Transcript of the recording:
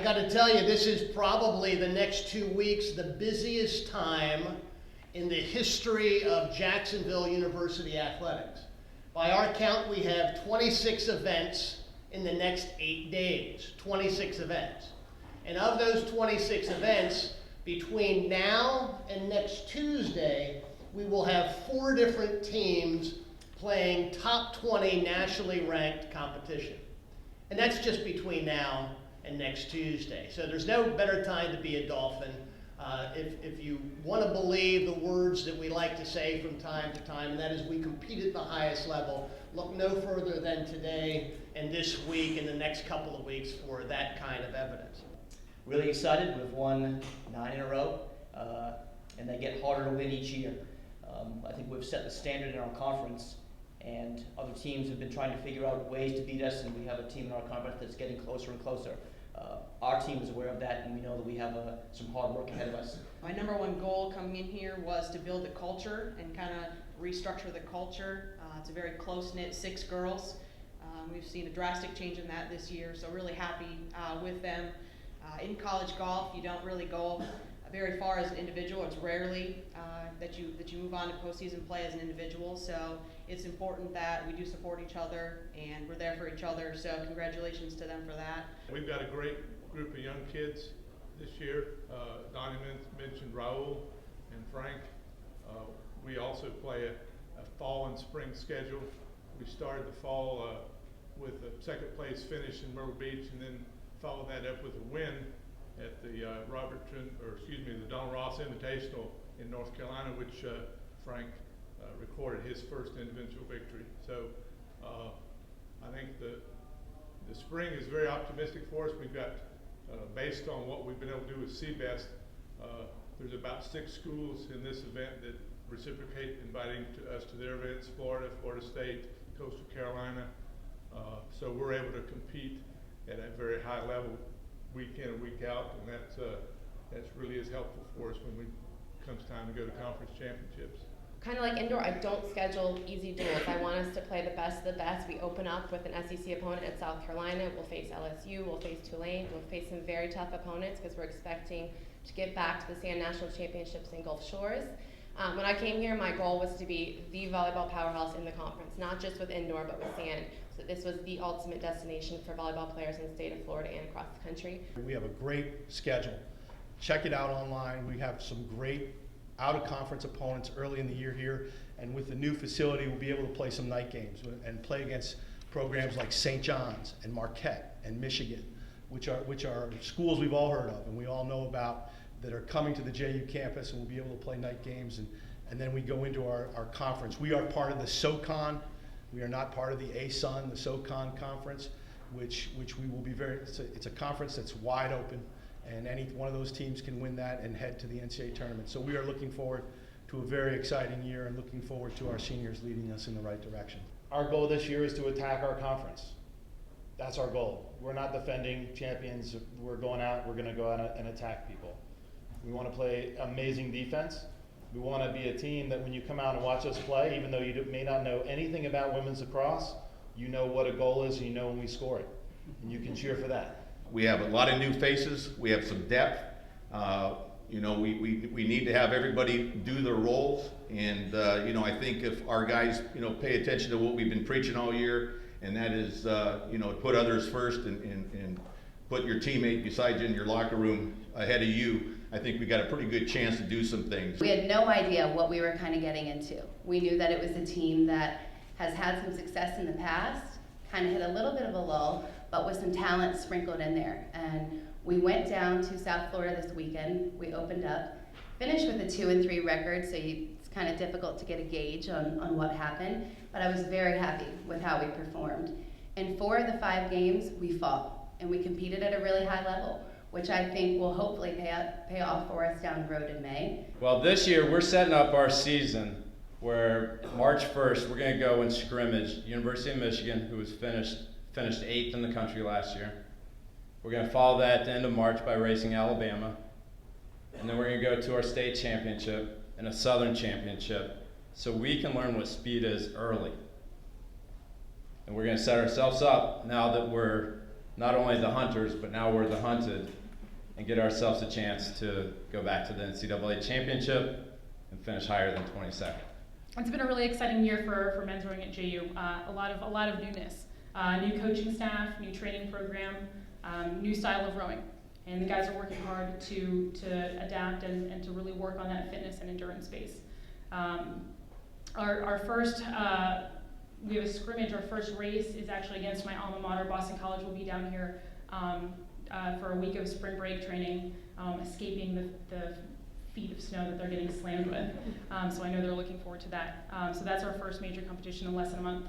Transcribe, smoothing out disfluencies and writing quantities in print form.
got to tell you, this is probably the next 2 weeks the busiest time in the history of Jacksonville University athletics. By our count, we have 26 events in the next 8 days, 26 events. And of those 26 events, between now and next Tuesday, we will have 4 different teams playing top 20 nationally ranked competition. And that's just between now and next Tuesday. So there's no better time to be a Dolphin. If you want to believe the words that we like to say from time to time, and that is we compete at the highest level, look no further than today and this week and the next couple of weeks for that kind of evidence. Really excited. We've won 9 in a row, and they get harder to win each year. I think we've set the standard in our conference, and other teams have been trying to figure out ways to beat us, and we have a team in our conference that's getting closer and closer. Our team is aware of that, and we know that we have some hard work ahead of us. My number one goal coming in here was to build the culture and kind of restructure the culture. It's a very close-knit 6 girls. We've seen a drastic change in that this year, so really happy with them. In college golf, you don't really go very far as an individual. It's rarely that you move on to postseason play as an individual. So it's important that we do support each other and we're there for each other. So congratulations to them for that. We've got a great group of young kids this year. Donnie mentioned Raul and Frank. We also play a fall and spring schedule. We started the fall with a second place finish in Myrtle Beach, and then followed that up with a win at the the Don Ross Invitational in North Carolina, which Frank recorded his first individual victory. So I think the spring is very optimistic for us. We've got, based on what we've been able to do with CBEST, there's about 6 schools in this event that reciprocate inviting us to their events: Florida, Florida State, Coastal Carolina. So we're able to compete at a very high level week in and week out, and that's really is helpful for us when it comes time to go to conference championships. Kind of like indoor, I don't schedule easy duels. I want us to play the best of the best. We open up with an SEC opponent at South Carolina. We'll face LSU, we'll face Tulane, we'll face some very tough opponents because we're expecting to get back to the Sand National Championships in Gulf Shores. When I came here, my goal was to be the volleyball powerhouse in the conference, not just with indoor, but with sand. So this was the ultimate destination for volleyball players in the state of Florida and across the country. We have a great schedule. Check it out online. We have some great out-of-conference opponents early in the year here, and with the new facility, we'll be able to play some night games and play against programs like St. John's and Marquette and Michigan, which are schools we've all heard of and we all know about that are coming to the JU campus, and we'll be able to play night games, and then we go into our conference. We are part of the SoCon. We are not part of the ASUN, the SoCon conference, which we will be it's a conference that's wide open, and any one of those teams can win that and head to the NCAA tournament. So we are looking forward to a very exciting year and looking forward to our seniors leading us in the right direction. Our goal this year is to attack our conference. That's our goal. We're not defending champions. We're going out, we're gonna go out and attack people. We wanna play amazing defense. We want to be a team that when you come out and watch us play, even though you may not know anything about women's lacrosse, you know what a goal is and you know when we score it. And you can cheer for that. We have a lot of new faces. We have some depth. We need to have everybody do their roles. And, I think if our guys, pay attention to what we've been preaching all year, and that is, put others first and put your teammate beside you in your locker room ahead of you, I think we got a pretty good chance to do some things. We had no idea what we were kind of getting into. We knew that it was a team that has had some success in the past, kind of hit a little bit of a lull, but with some talent sprinkled in there. And we went down to South Florida this weekend. We opened up, finished with a 2-3 record, so it's kind of difficult to get a gauge on what happened, but I was very happy with how we performed. In 4 of the 5 games, we fought, and we competed at a really high level, which I think will hopefully pay off for us down the road in May. Well, this year we're setting up our season where March 1st we're going to go and scrimmage University of Michigan, who was finished 8th in the country last year. We're going to follow that at the end of March by racing Alabama, and then we're going to go to our state championship and a Southern championship, so we can learn what speed is early. And we're going to set ourselves up now that we're not only the hunters, but now we're the hunted, and get ourselves a chance to go back to the NCAA championship and finish higher than 22nd. It's been a really exciting year for men's rowing at JU. A lot of newness, new coaching staff, new training program, new style of rowing, and the guys are working hard to adapt and to really work on that fitness and endurance base. Our first we have a scrimmage. Our first race is actually against my alma mater, Boston College. Will be down here for a week of spring break training, escaping the feet of snow that they're getting slammed with. So I know they're looking forward to that. So that's our first major competition in less than a month.